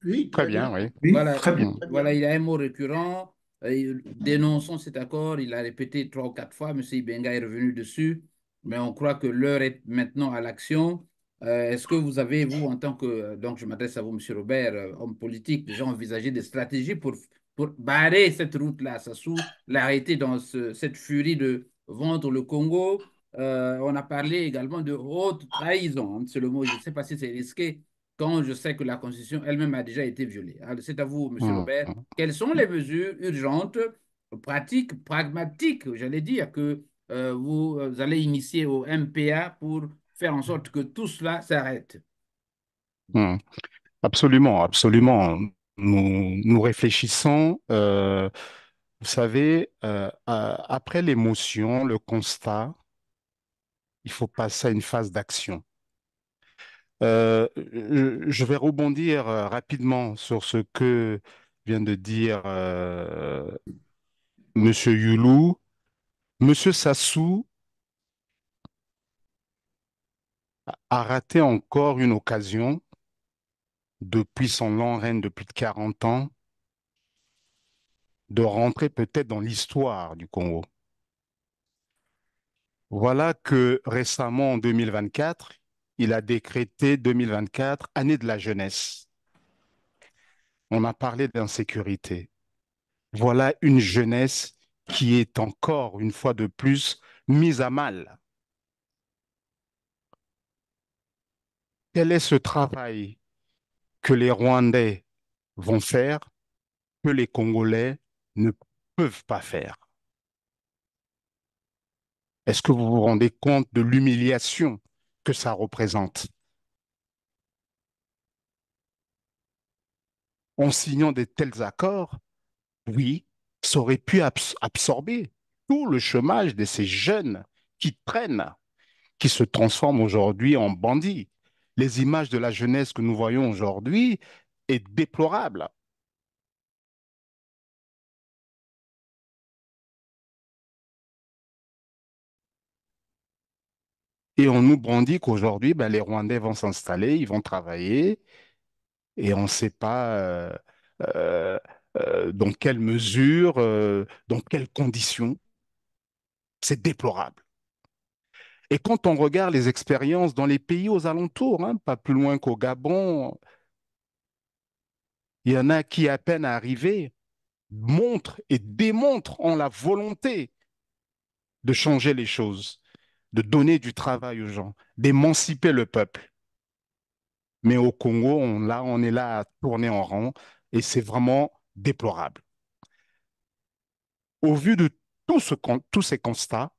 Oui, très bien, oui. Voilà, très bien. Voilà, il y a un mot récurrent. Dénonçons cet accord. Il a répété 3 ou 4 fois. M. Ibenga est revenu dessus. Mais on croit que l'heure est maintenant à l'action. Est-ce que vous avez, vous, en tant que... Donc, je m'adresse à vous, M. Robert, homme politique, déjà envisagé des stratégies pour barrer cette route-là, Sassou, l'arrêter dans cette furie de vendre le Congo On a parlé également de haute trahison, hein. C'est le mot, je ne sais pas si c'est risqué quand je sais que la Constitution elle-même a déjà été violée. Alors, c'est à vous, Monsieur Hum, Robert. hum, Quelles sont les mesures urgentes, pratiques, pragmatiques, j'allais dire, que vous allez initier au MPA pour faire en sorte que tout cela s'arrête? hum. Absolument, absolument. Nous réfléchissons, vous savez, après l'émotion, le constat, il faut passer à une phase d'action. Je vais rebondir rapidement sur ce que vient de dire Monsieur Youlou. Monsieur Sassou a raté encore une occasion depuis son long règne depuis 40 ans de rentrer peut-être dans l'histoire du Congo. Voilà que récemment, en 2024, il a décrété 2024 année de la jeunesse. On a parlé d'insécurité. Voilà une jeunesse qui est encore, une fois de plus, mise à mal. Quel est ce travail que les Rwandais vont faire, que les Congolais ne peuvent pas faire? Est-ce que vous vous rendez compte de l'humiliation que ça représente? En signant de tels accords, oui, ça aurait pu absorber tout le chômage de ces jeunes qui traînent, qui se transforment aujourd'hui en bandits. Les images de la jeunesse que nous voyons aujourd'hui est déplorable. Et on nous brandit qu'aujourd'hui, ben, les Rwandais vont s'installer, ils vont travailler, et on ne sait pas euh, dans quelle mesure, dans quelles conditions. C'est déplorable. Et quand on regarde les expériences dans les pays aux alentours, hein, pas plus loin qu'au Gabon, il y en a qui, à peine arrivés, montrent et démontrent en la volonté de changer les choses, de donner du travail aux gens, d'émanciper le peuple. Mais au Congo, on est là à tourner en rond et c'est vraiment déplorable. Au vu de tous ces constats,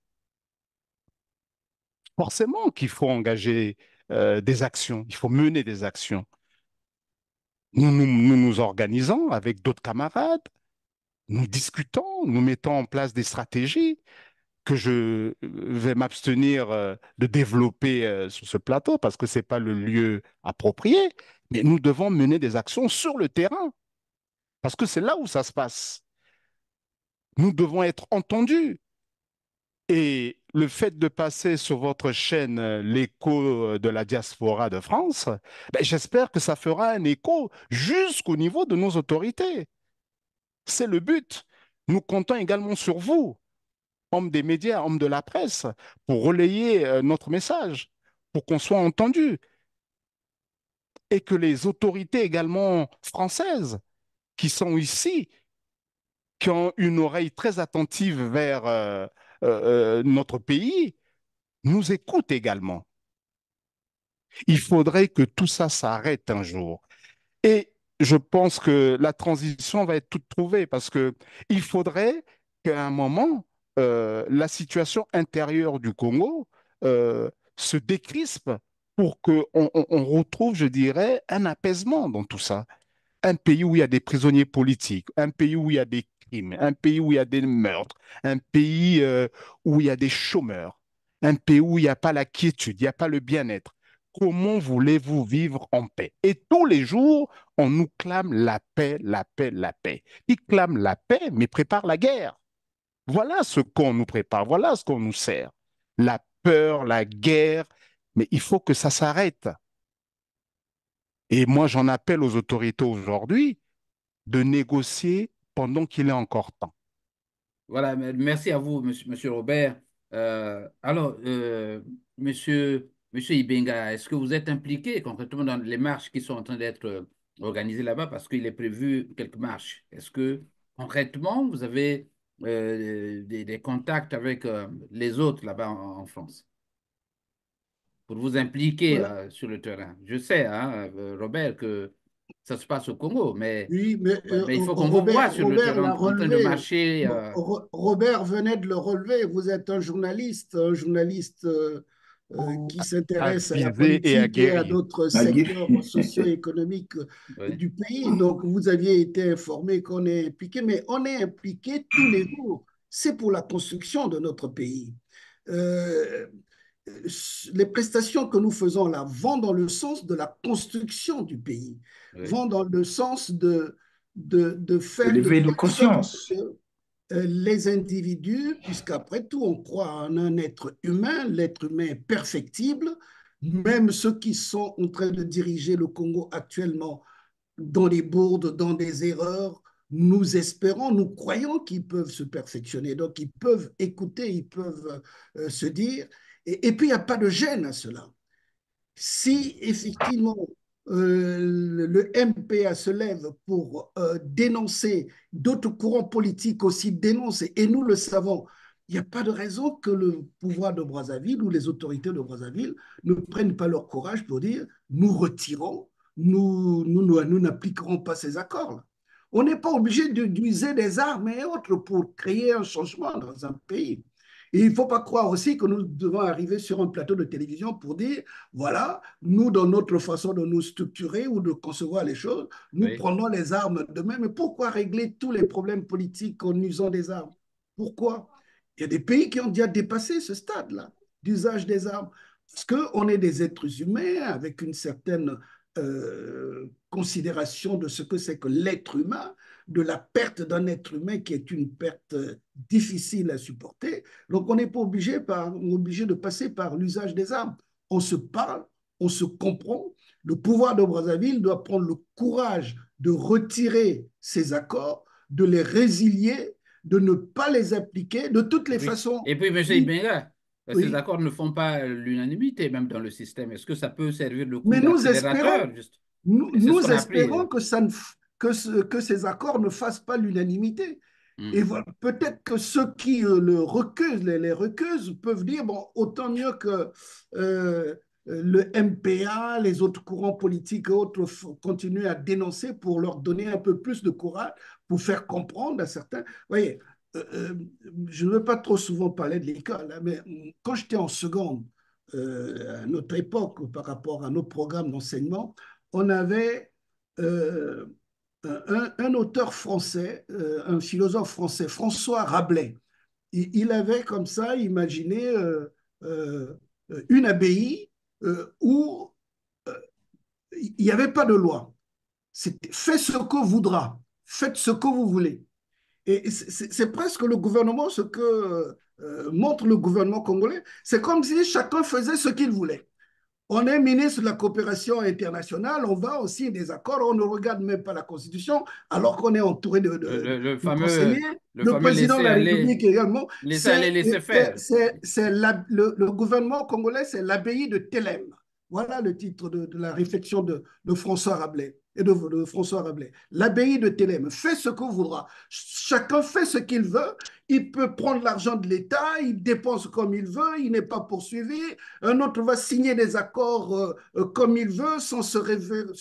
forcément qu'il faut engager des actions, il faut mener des actions. Nous organisons avec d'autres camarades, nous discutons, nous mettons en place des stratégies que je vais m'abstenir de développer sur ce plateau parce que ce n'est pas le lieu approprié, mais nous devons mener des actions sur le terrain parce que c'est là où ça se passe. Nous devons être entendus. Et le fait de passer sur votre chaîne l'écho de la diaspora de France, ben, j'espère que ça fera un écho jusqu'au niveau de nos autorités. C'est le but. Nous comptons également sur vous, hommes des médias, hommes de la presse, pour relayer notre message, pour qu'on soit entendu et que les autorités également françaises qui sont ici, qui ont une oreille très attentive vers notre pays, nous écoutent également. Il faudrait que tout ça s'arrête un jour. Et je pense que la transition va être toute trouvée parce que il faudrait qu'à un moment, la situation intérieure du Congo se décrispe pour qu'on retrouve, je dirais, un apaisement dans tout ça. Un pays où il y a des prisonniers politiques, un pays où il y a des crimes, un pays où il y a des meurtres, un pays où il y a des chômeurs, un pays où il n'y a pas la quiétude, il n'y a pas le bien-être. Comment voulez-vous vivre en paix? Et tous les jours, on nous clame la paix, la paix, la paix. Qui clame la paix, mais prépare la guerre. Voilà ce qu'on nous prépare, voilà ce qu'on nous sert. La peur, la guerre, mais il faut que ça s'arrête. Et moi, j'en appelle aux autorités aujourd'hui de négocier pendant qu'il est encore temps. Voilà, merci à vous, monsieur Robert. Alors, monsieur Ibenga, est-ce que vous êtes impliqué concrètement dans les marches qui sont en train d'être organisées là-bas parce qu'il est prévu quelques marches? Est-ce que concrètement, vous avez des contacts avec les autres là-bas en France, pour vous impliquer Voilà. sur le terrain. Je sais, hein, Robert, que ça se passe au Congo, Oui, mais mais il faut qu'on vous voit sur le Robert terrain l'a en train de relevé. marcher. Robert venait de le relever. Vous êtes un journaliste qui s'intéresse à la Avisé et politique et à aguerri. d'autres Nagui. secteurs socio-économiques Oui, du pays. Donc, vous aviez été informé qu'on est impliqué, mais on est impliqué tous les jours. C'est pour la construction de notre pays. Euh, les prestations que nous faisons là vont dans le sens de la construction du pays, oui, vont dans le sens de De faire de l'éveil de telle sorte conscience. que les individus, puisqu'après tout, on croit en un être humain, l'être humain est perfectible, même ceux qui sont en train de diriger le Congo actuellement dans les bourdes, dans des erreurs, nous espérons, nous croyons qu'ils peuvent se perfectionner. Donc, ils peuvent écouter, ils peuvent se dire. Et puis, il n'y a pas de gêne à cela. Si effectivement le MPA se lève pour dénoncer, d'autres courants politiques aussi dénoncent, et nous le savons, il n'y a pas de raison que le pouvoir de Brazzaville ou les autorités de Brazzaville ne prennent pas leur courage pour dire nous retirons, nous n'appliquerons pas ces accords-là. On n'est pas obligé d'user des armes et autres pour créer un changement dans un pays. Et il ne faut pas croire aussi que nous devons arriver sur un plateau de télévision pour dire voilà, nous, dans notre façon de nous structurer ou de concevoir les choses, nous oui. prenons les armes demain. Mais pourquoi régler tous les problèmes politiques en usant des armes? Pourquoi? Il y a des pays qui ont déjà dépassé ce stade-là d'usage des armes. Parce qu'on est des êtres humains avec une certaine considération de ce que c'est que l'être humain, de la perte d'un être humain qui est une perte difficile à supporter. Donc on n'est pas obligé de passer par l'usage des armes. On se parle, on se comprend. Le pouvoir de Brazzaville doit prendre le courage de retirer ces accords, de les résilier, de ne pas les appliquer. De toutes les façons, Et puis M. oui, Ibenga, ces oui. accords ne font pas l'unanimité même dans le système. Est-ce que ça peut servir de coup Mais d'accélérateur, juste? Et c'est ce nous qu'on a appris. espérons que, que ces accords ne fassent pas l'unanimité. Et Mhm. voilà, peut-être que ceux qui le recusent, les recusent, peuvent dire, bon, autant mieux que le MPA, les autres courants politiques et autres continuent à dénoncer pour leur donner un peu plus de courage, pour faire comprendre à certains. Vous voyez, euh, euh, je ne veux pas trop souvent parler de l'école, hein, mais quand j'étais en seconde, à notre époque, par rapport à nos programmes d'enseignement, on avait euh, un auteur français, un philosophe français, François Rabelais. Il avait comme ça imaginé euh, une abbaye où il n'y avait pas de loi. C'était faites ce que voudra, faites ce que vous voulez. Et c'est presque le gouvernement, ce que montre le gouvernement congolais. C'est comme si chacun faisait ce qu'il voulait. On est ministre de la coopération internationale, on va aussi des accords, on ne regarde même pas la Constitution, alors qu'on est entouré Le de conseillers. fameux, le Le fameux président de laisser la aller, République également. laisser aller, laisser faire. Le gouvernement congolais, c'est l'abbaye de Thélème. Voilà le titre de la réflexion de François Rabelais et de François Rabelais. L'abbaye de Thélème, fais ce que voudra. Chacun fait ce qu'il veut. Il peut prendre l'argent de l'État, il dépense comme il veut, il n'est pas poursuivi. Un autre va signer des accords comme il veut, sans se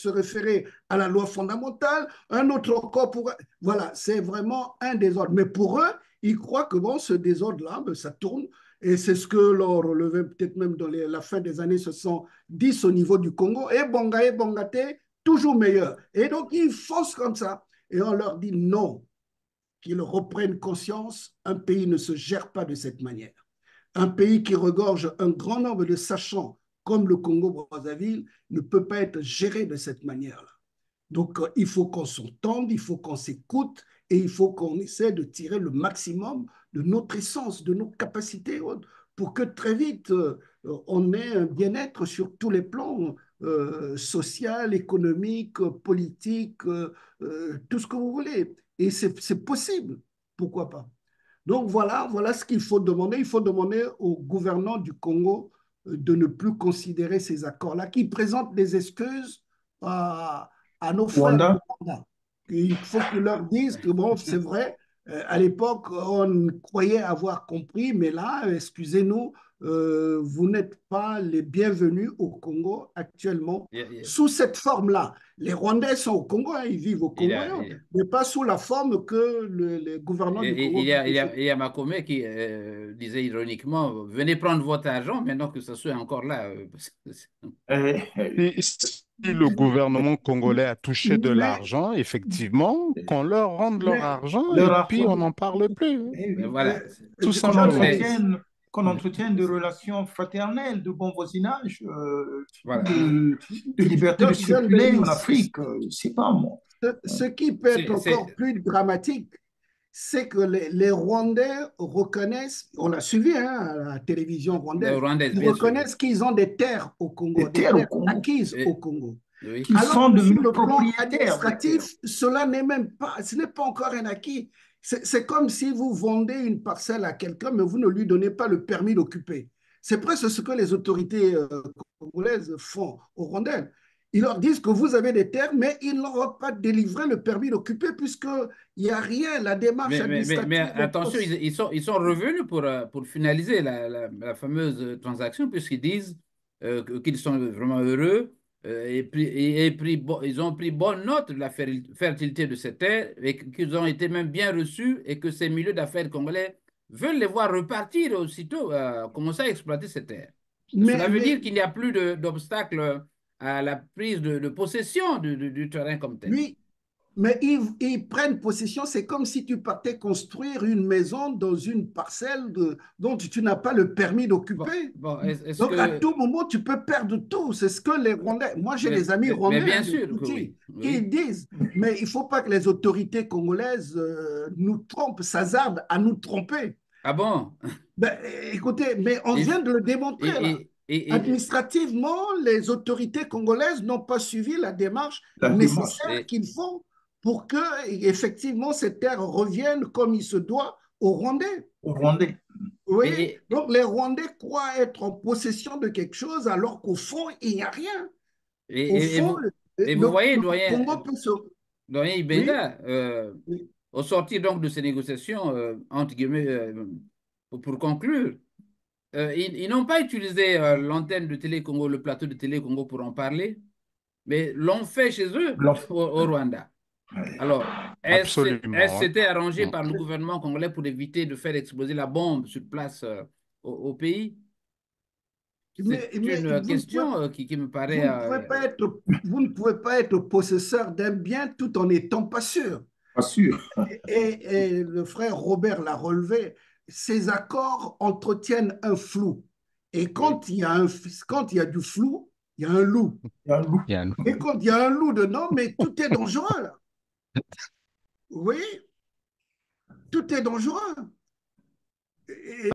référer à la loi fondamentale. Un autre encore pour... Voilà, c'est vraiment un désordre. Mais pour eux, ils croient que bon, ce désordre-là, ben, ça tourne. Et c'est ce que l'on relevait peut-être même dans la fin des années 70 au niveau du Congo. Et Bongate, toujours meilleur. Et donc, ils foncent comme ça. Et on leur dit non, qu'ils reprennent conscience. Un pays ne se gère pas de cette manière. Un pays qui regorge un grand nombre de sachants, comme le Congo-Brazzaville, ne peut pas être géré de cette manière-là. Donc, il faut qu'on s'entende, il faut qu'on s'écoute et il faut qu'on essaie de tirer le maximum de notre essence, de nos capacités, pour que très vite, on ait un bien-être sur tous les plans, social, économique, politique, tout ce que vous voulez. Et c'est possible, pourquoi pas. Donc voilà ce qu'il faut demander. Il faut demander aux gouvernants du Congo de ne plus considérer ces accords-là, qui présentent des excuses à nos frères Rwanda. du Rwanda. Il faut qu'ils leur disent que bon, c'est vrai, À l'époque, on croyait avoir compris, mais là, excusez-nous, vous n'êtes pas les bienvenus au Congo actuellement sous cette forme-là. Les Rwandais sont au Congo, hein, ils vivent au Congo, hein, mais pas sous la forme que le gouvernement du Congo. Il y a Makome qui disait ironiquement, venez prendre votre argent maintenant que ce soit encore là. Si le gouvernement congolais a touché de l'argent, effectivement, qu'on leur rende leur argent et puis on n'en parle plus. Voilà. Tout simplement. Qu'on entretienne des relations fraternelles, de bon voisinage, voilà. de liberté de circuler en Afrique. C'est pas moi. Ce qui peut être encore plus dramatique, c'est que les Rwandais reconnaissent, on l'a suivi hein, à la télévision rwandaise, ils reconnaissent qu'ils ont des terres au Congo, des terres acquises au Congo. Oui. Qu'ils sont devenus le plan administratif, cela n'est même pas, ce n'est pas encore un acquis. C'est comme si vous vendez une parcelle à quelqu'un, mais vous ne lui donnez pas le permis d'occuper. C'est presque ce que les autorités congolaises font aux Rwandais. Ils leur disent que vous avez des terres, mais ils n'auront pas délivré le permis d'occuper puisqu'il n'y a rien, la démarche administrative. Mais attention, ils sont revenus pour finaliser la fameuse transaction puisqu'ils disent qu'ils sont vraiment heureux ils ont pris bonne note de la fertilité de ces terres et qu'ils ont été même bien reçus et que ces milieux d'affaires congolais veulent les voir repartir aussitôt, commencer à exploiter ces terres. Cela veut dire qu'il n'y a plus d'obstacle à la prise de possession du terrain comme tel. Oui, mais ils prennent possession, c'est comme si tu partais construire une maison dans une parcelle dont tu n'as pas le permis d'occuper. Donc, à tout moment, tu peux perdre tout. C'est ce que les Rwandais... Moi, j'ai des amis Rwandais bien sûr que oui. Qui disent, mais il ne faut pas que les autorités congolaises nous trompent, s'hasardent à nous tromper. Ah bon? Ben, écoutez, mais on vient de le démontrer, là. Administrativement, les autorités congolaises n'ont pas suivi la démarche nécessaire qu'il faut pour que, effectivement, ces terres reviennent comme il se doit aux Rwandais. Aux Rwandais. Oui. Donc, les Rwandais croient être en possession de quelque chose alors qu'au fond, il n'y a rien. Vous voyez, doyen Ibenda, oui. Au sortir donc de ces négociations, entre guillemets, pour conclure, ils n'ont pas utilisé l'antenne de Télé Congo, le plateau de Télé Congo pour en parler, mais l'ont fait chez eux au Rwanda. Alors, est-ce que c'était arrangé par le gouvernement congolais pour éviter de faire exploser la bombe sur place au pays? C'est une question qui me paraît... Vous ne pouvez pas être possesseur d'un bien tout en n'étant pas sûr. Pas sûr. Et le frère Robert l'a relevé, ces accords entretiennent un flou. Et quand il y a du flou, il y a un loup. Et quand il y a un loup dedans, mais tout est dangereux, là. Oui, tout est dangereux.